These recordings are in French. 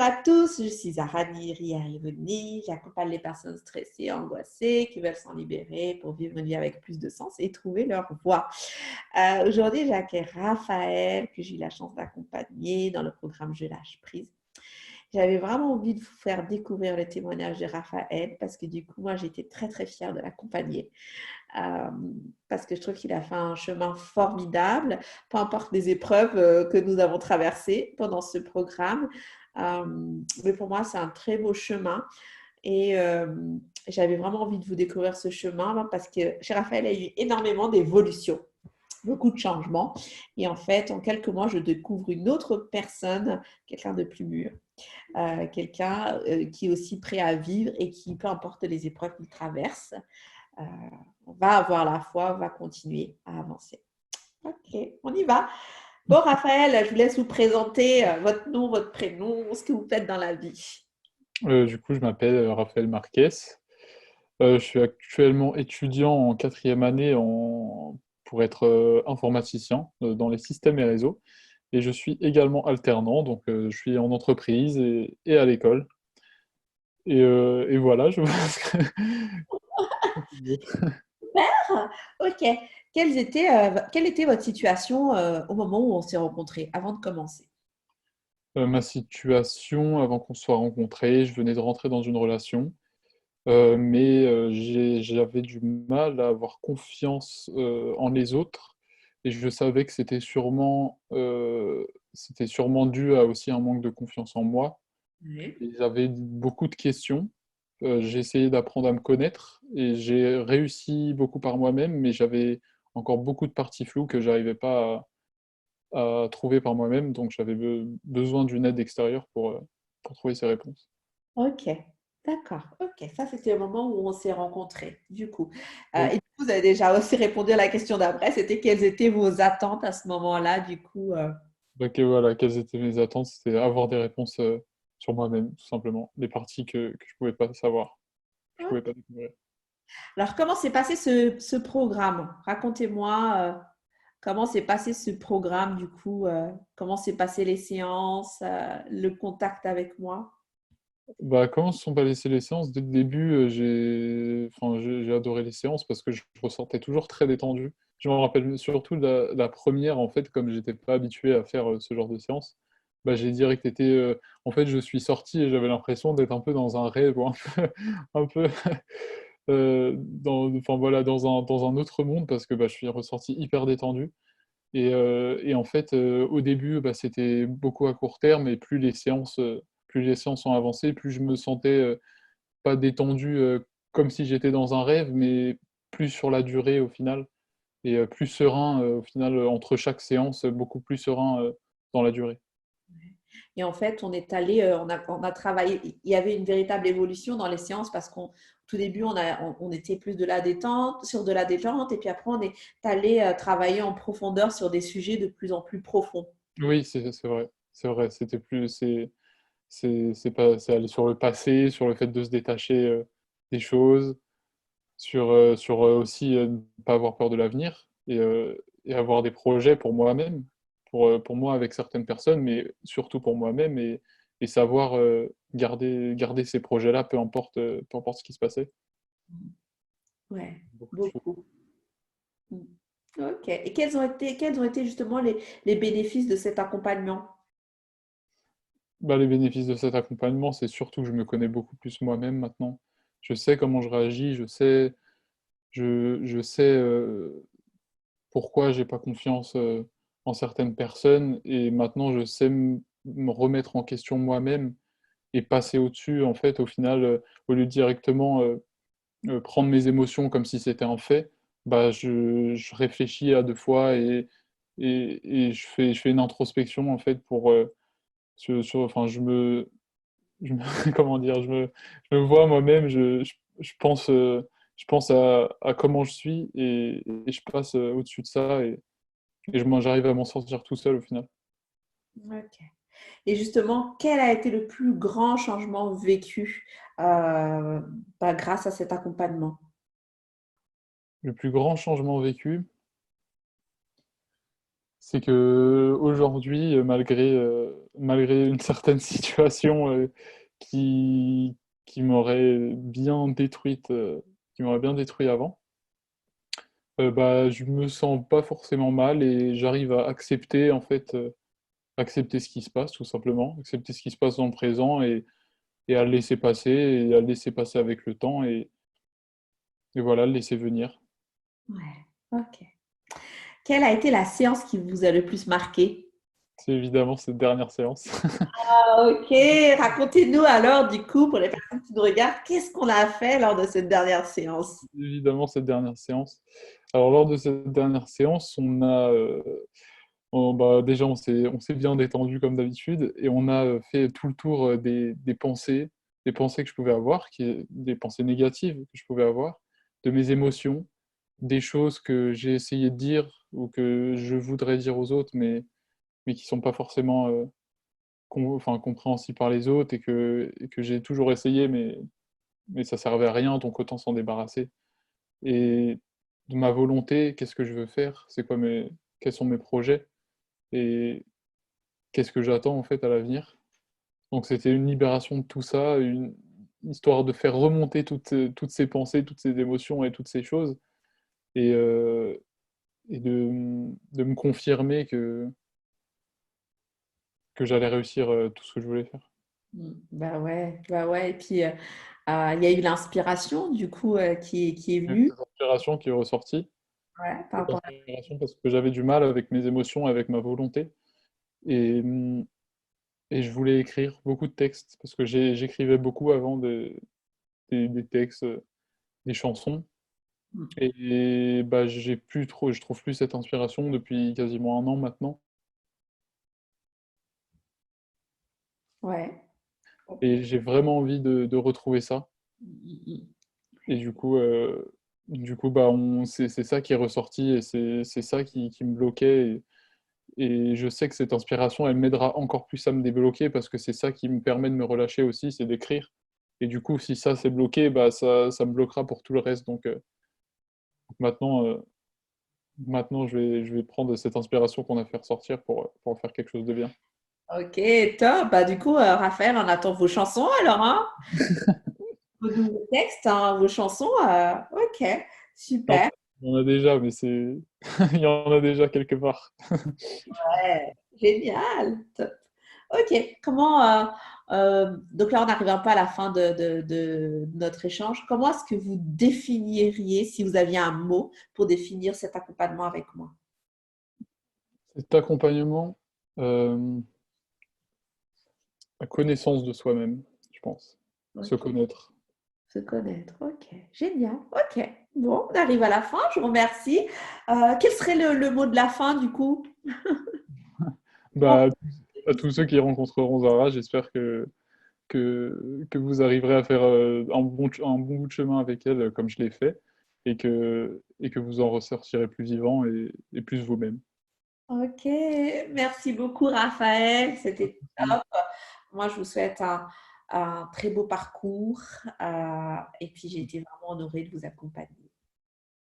Bonjour à tous, je suis Arani Riarivoni. J'accompagne les personnes stressées, angoissées, qui veulent s'en libérer pour vivre une vie avec plus de sens et trouver leur voie. Aujourd'hui, j'accueille Raphaël, que j'ai eu la chance d'accompagner dans le programme Je lâche prise. J'avais vraiment envie de vous faire découvrir le témoignage de Raphaël parce que du coup, moi, j'étais très, très fière de l'accompagner. Euh, Parce que je trouve qu'il a fait un chemin formidable, peu importe les épreuves que nous avons traversées pendant ce programme. Mais pour moi, c'est un très beau chemin et j'avais vraiment envie de vous découvrir ce chemin parce que chez Raphaël, il y a eu énormément d'évolutions, beaucoup de changements. Et en fait, en quelques mois, je découvre une autre personne, quelqu'un de plus mûr, quelqu'un qui est aussi prêt à vivre et qui, peu importe les épreuves qu'il traverse, euh, on va avoir la foi, on va continuer à avancer. Ok, on y va. Bon, Raphaël, je vous laisse vous présenter votre nom, votre prénom, ce que vous faites dans la vie. Du coup, je m'appelle Raphaël Marquez. Je suis actuellement étudiant en quatrième année pour être informaticien dans les systèmes et réseaux. Et je suis également alternant, donc je suis en entreprise et à l'école. Et voilà, je pense que... Ah, ok. Quelle était votre situation au moment où on s'est rencontrés, avant de commencer? Ma situation, avant qu'on se soit rencontrés, je venais de rentrer dans une relation, mais j'avais du mal à avoir confiance en les autres, et je savais que c'était sûrement dû à aussi un manque de confiance en moi. Oui. Et j'avais beaucoup de questions. J'ai essayé d'apprendre à me connaître et j'ai réussi beaucoup par moi-même, mais j'avais encore beaucoup de parties floues que j'arrivais pas à trouver par moi-même, donc j'avais besoin d'une aide extérieure pour trouver ces réponses. Ok, d'accord. Ok, ça c'était le moment où on s'est rencontrés, du coup. Et Oui. du coup, vous avez déjà aussi répondu à la question d'après, c'était quelles étaient vos attentes à ce moment-là, du coup. Donc voilà, quelles étaient mes attentes? C'était avoir des réponses sur moi-même, tout simplement. Les parties que je pouvais pas savoir, que je pouvais pas découvrir. Alors, comment s'est passé ce programme? Racontez-moi comment s'est passé ce programme, du coup, comment s'est passé les séances, le contact avec moi. Bah, comment se sont passées les séances? Dès le début, j'ai adoré les séances parce que je ressortais toujours très détendu. Je me rappelle surtout de la première, en fait, comme j'étais pas habitué à faire ce genre de séance, bah, j'ai direct été. En fait, je suis sorti et j'avais l'impression d'être un peu dans un rêve ou un peu voilà, dans un autre monde parce que bah, je suis ressorti hyper détendu. Et en fait, au début, bah, c'était beaucoup à court terme et plus les séances ont avancé, plus je me sentais, pas détendu, comme si j'étais dans un rêve, mais plus sur la durée au final et plus serein, au final, entre chaque séance, beaucoup plus serein, dans la durée. Et en fait, on est allé, on a travaillé. Il y avait une véritable évolution dans les séances parce qu'au tout début, on était plus de la détente, sur de la détente, et puis après, on est allé travailler en profondeur sur des sujets de plus en plus profonds. Oui, c'est vrai, c'est aller sur le passé, sur le fait de se détacher, des choses. Sur aussi ne pas avoir peur de l'avenir et avoir des projets pour moi-même, pour moi avec certaines personnes, mais surtout pour moi-même et savoir garder ces projets-là, peu importe ce qui se passait. Ouais, Beaucoup de choses. beaucoup. Mm. Ok. Et quels ont été justement les bénéfices de cet accompagnement? Bah, les bénéfices de cet accompagnement, c'est surtout que je me connais beaucoup plus moi-même maintenant. Je sais comment je réagis, je sais pourquoi j'ai pas confiance en certaines personnes et maintenant je sais me remettre en question moi-même et passer au-dessus, en fait, au final, au lieu de directement prendre mes émotions comme si c'était un fait, bah, je réfléchis à deux fois et je fais une introspection, en fait, pour enfin, je me comment dire, je me vois moi-même, je pense à comment je suis et je passe au-dessus de ça j'arrive à m'en sortir tout seul au final. Ok. Et justement, quel a été le plus grand changement vécu euh, grâce à cet accompagnement? Le plus grand changement vécu, C'est que aujourd'hui, malgré une certaine situation qui, qui m'aurait bien détruite, qui m'aurait bien détruit avant, bah, je me sens pas forcément mal et j'arrive à accepter en fait, accepter ce qui se passe tout simplement, accepter ce qui se passe dans le présent et à le laisser passer et à le laisser passer avec le temps et voilà, le laisser venir. Ouais, OK. Quelle a été la séance qui vous a le plus marqué? C'est évidemment cette dernière séance. Ah, OK, racontez-nous alors du coup, pour les personnes qui nous regardent, qu'est-ce qu'on a fait lors de cette dernière séance? Évidemment cette dernière séance. Alors lors de cette dernière séance, bah, déjà on s'est bien détendu comme d'habitude et on a, fait tout le tour, des pensées que je pouvais avoir, des pensées négatives que je pouvais avoir, de mes émotions, des choses que j'ai essayé de dire ou que je voudrais dire aux autres, mais qui sont pas forcément, compréhensibles par les autres et que j'ai toujours essayé, mais ça servait à rien, donc autant s'en débarrasser. Et de ma volonté, qu'est-ce que je veux faire? Quels sont mes projets? Et qu'est-ce que j'attends en fait à l'avenir? Donc c'était une libération de tout ça, une histoire de faire remonter toutes ces pensées, toutes ces émotions et toutes ces choses et heu et de me confirmer que j'allais réussir, tout ce que je voulais faire. Bah ouais. Et puis, il y a eu l'inspiration du coup qui est Il y a eu venue. cette inspiration qui est ressortie, Ouais, par cette rapport à... inspiration parce que j'avais du mal avec mes émotions, avec ma volonté et et je voulais écrire beaucoup de textes parce que j'écrivais beaucoup avant des textes, des chansons et bah, je trouve plus cette inspiration depuis quasiment un an maintenant Ouais. et j'ai vraiment envie de retrouver ça et du coup, bah, c'est ça qui est ressorti et c'est ça qui me bloquait et je sais que cette inspiration, elle m'aidera encore plus à me débloquer parce que c'est ça qui me permet de me relâcher aussi, c'est d'écrire et du coup, si ça, c'est bloqué, bah, ça me bloquera pour tout le reste maintenant, maintenant je vais prendre cette inspiration qu'on a fait ressortir pour en faire quelque chose de bien. Ok, top. Bah, du coup, Raphaël, on attend vos chansons alors, hein? Vos nouveaux textes, hein, vos chansons. Ok, Non, super. il y en a déjà, mais c'est il y en a déjà quelque part. Ouais, génial. Top. Ok, donc là, on n'arrive un peu à la fin de notre échange. Comment est-ce que vous définiriez, si vous aviez un mot pour définir cet accompagnement avec moi? Cet accompagnement, hem, la connaissance de soi-même, je pense. Se Ok, connaître. se connaître. Ok, génial. Ok, bon, on arrive à la fin. Je vous remercie. Quel serait le mot de la fin, du coup? Bah, à tous ceux qui rencontreront Zara, j'espère que vous arriverez à faire, un bon bout de chemin avec elle, comme je l'ai fait et que vous en ressortirez plus vivant et plus vous-même. Ok, merci beaucoup Raphaël, c'était top. Moi, je vous souhaite un très beau parcours et puis j'ai été vraiment honorée de vous accompagner.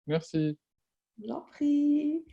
Merci. Je vous en prie.